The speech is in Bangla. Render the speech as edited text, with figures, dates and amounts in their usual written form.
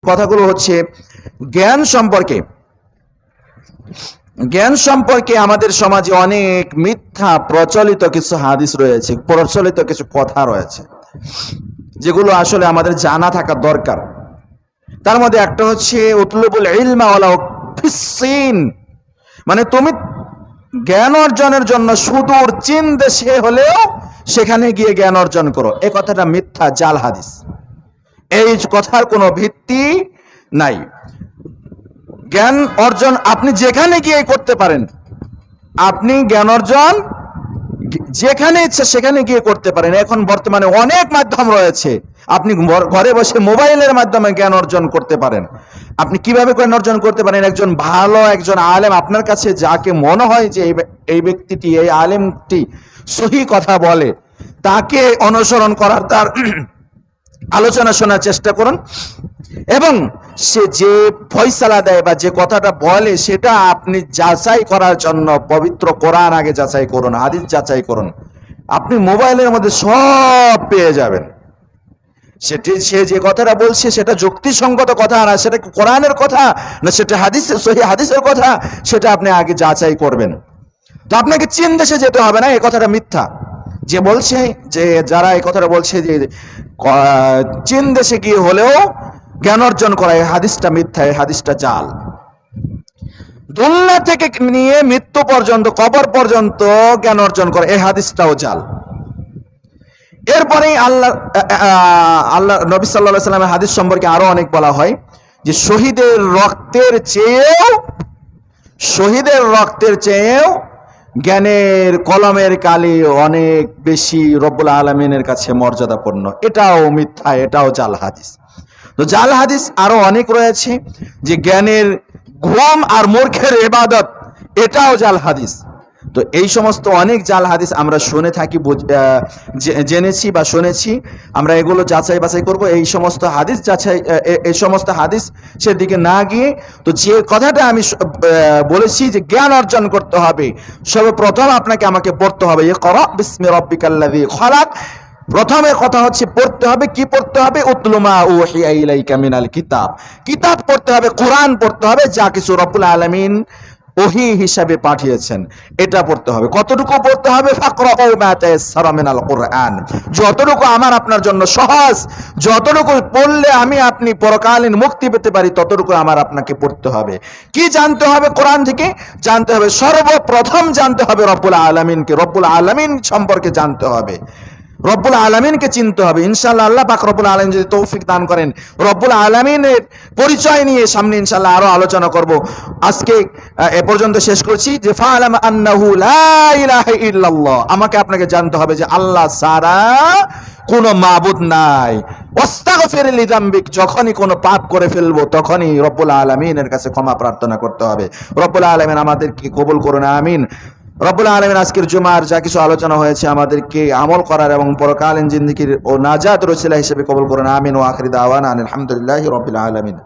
কথাগুলো হচ্ছে জ্ঞান সম্পর্কে আমাদের সমাজে অনেক মিথ্যা প্রচলিত কিছু হাদিস রয়েছে, প্রচলিত কিছু কথা রয়েছে, যেগুলো আসলে আমাদের জানা থাকা দরকার। তার মধ্যে একটা হচ্ছে উতলুবুল ইলমা ওয়ালাউ ফিসসিন, মানে তুমি জ্ঞান অর্জনের জন্য সুদূর চীন দেশে হলেও সেখানে গিয়ে জ্ঞান অর্জন করো। এই কথাটা মিথ্যা, জাল হাদিস। এই কথার কোনো ভিত্তি নাই। জ্ঞান অর্জন আপনি যেখানে গিয়ে করতে পারেন, আপনি জ্ঞান অর্জন যেখানে ইচ্ছে সেখানে গিয়ে করতে পারেন। এখন বর্তমানে অনেক মাধ্যম রয়েছে, আপনি ঘরে বসে মোবাইলের মাধ্যমে জ্ঞান অর্জন করতে পারেন। আপনি কিভাবে জ্ঞান অর্জন করতে পারেন? একজন আলেম আপনার কাছে যাকে মনে হয় যে এই ব্যক্তিটি, এই আলেমটি সহি কথা বলে, তাকে অনুসরণ করার, তার আলোচনা শোনার চেষ্টা করুন, এবং সে যে ফয়সালা দেয় বা যে কথাটা বলে সেটা আপনি যাচাই করার জন্য পবিত্র কোরআন আগে যাচাই করুন, হাদিস যাচাই করুন। আপনি মোবাইলের মধ্যে সব পেয়ে যাবেন। সে যে কথাটা বলছে সেটা যুক্তিসঙ্গত কথা না, সেটা কোরআনের কথা না, সেটা সহিহ হাদিসের কথা, সেটা আপনি আগে যাচাই করবেন। তো আপনাকে চীন দেশে যেতে হবে না, এই কথাটা মিথ্যা। যে বলছে, যে যারা এই কথাটা বলছে যে চীন দেশে গিয়ে হলেও জ্ঞান অর্জন করা, এই হাদিসটা মিথ্যা, এই হাদিসটা জাল। দুনিয়া থেকে নিয়ে মৃত্যু পর্যন্ত, কবর পর্যন্ত জ্ঞান অর্জন করা, এই হাদিসটাও জাল। এরপরেই আল্লাহ নবী সাল্লাল্লাহু আলাইহি ওয়াসাল্লামের হাদিস সম্পর্কে আরো অনেক বলা হয় যে শহীদের রক্তের চেয়েও জ্ঞানের কলমের কালি অনেক বেশি রব্বুল আলামিনের কাছে মর্যাদাপূর্ণ। এটাও মিথ্যা, এটাও জাল হাদিস। তো জাল হাদিস আরো অনেক রয়েছে, যে জ্ঞানের ঘুম আর মূর্খের ইবাদত, এটাও জাল হাদিস। তো এই সমস্ত অনেক জাল হাদিস আমরা শুনে থাকি, জেনেছি বা শুনেছি। আমরা এগুলো যাচাই বাছাই করব। এই সমস্ত হাদিস সে দিকে না গিয়ে, তো যে কথাটা আমি বলেছি যে জ্ঞান অর্জন করতে হবে, সর্বপ্রথম আমাকে পড়তে হবে ইকরা বিসমি রাব্বিকাল্লাযী খালাক। প্রথমে কথা হচ্ছে পড়তে হবে, কি পড়তে হবে? উতলু মা উহিয়া ইলাইকা মিনাল কিতাব। কিতাব পড়তে হবে, কোরআন পড়তে হবে, যা কিছু রব্বুল আলামিন ওহী হিসাবে পাঠিয়েছেন, এটা পড়তে হবে। কতটুকু পড়তে হবে? ফাকরাউ মা তায়াসসারা মিনাল কুরআন। যতটুকু আমার আপনার জন্য সহজ, যতটুকু পড়লে আপনি পরকালীন মুক্তি পেতে পারি, ততটুকু আপনাকে পড়তে হবে। কি জানতে হবে কোরআন থেকে? জানতে হবে, সর্বপ্রথম জানতে হবে রব্বুল আলামিনকে, রব্বুল আলামিন সম্পর্কে জানতে হবে, রব্বুল আলামিনকে চিনতে হবে। ইনশাআল্লাহ আল্লাহ পাক রব্বুল আলামিন যদি তৌফিক দান করেন, রব্বুল আলামিনের পরিচয় নিয়ে সামনে ইনশাআল্লাহ আরো আলোচনা করব। আজকে এ পর্যন্ত শেষ করছি যে ফাআলাম আন্নাহু লা ইলাহা ইল্লাল্লাহ। আমাকে আপনাকে জানতে হবে যে আল্লাহ ছাড়া কোনো মাবুদ নাই। ওয়াস্তাগফির লিযামবিক, যখনই কোনো পাপ করে ফেলবো তখনই রব্বুল আলামিনের কাছে ক্ষমা প্রার্থনা করতে হবে। রব্বুল আলামিন আমাদেরকে কবুল করুন, আমিন। রব্বুল আলামিন আজকের জুমার যা কিছু আলোচনা হয়েছে আমাদেরকে আমল করার এবং পরকালীন জিন্দেগীর ও নাজাত ওসিলা হিসেবে কবুল করুন, আমিন। ওয়া আখির দাওয়ানা আলহামদুলিল্লাহি রাব্বিল আলামিন।